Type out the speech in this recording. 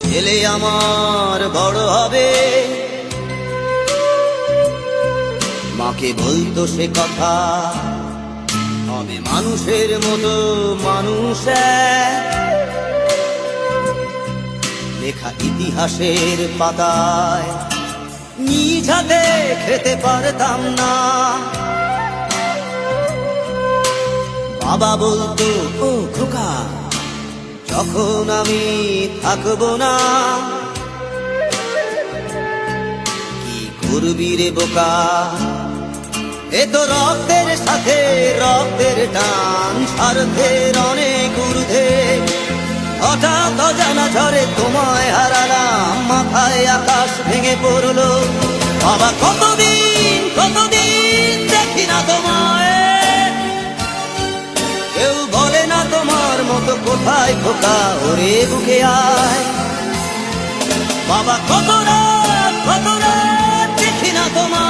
ছেলে আমার বড় হবে, মাকে বলতো সে কথা, হবে মানুষের মতো মানুষ লেখা ইতিহাসের পাতায় নিজ হাতে খেতে পারতাম না। বাবা বলতো, ও খোকা, যখন আমি থাকবো না, কি করবি রে বোকা, এ তো রক্তের সাথে রক্তের টান, স্বার্থের অনেক ঊর্ধ্বে। হঠাৎ অজানা ঝড়ে তোমায় হারালাম, মাথায় আকাশ ভেঙে পড়লো। বাবা কতদিন কতদিন দেখি না তোমায়, কেউ বলে না তোমার মতো কোথায় খোকা, ওরে বুকে আয়। বাবা কত রাত দেখি না তোমার।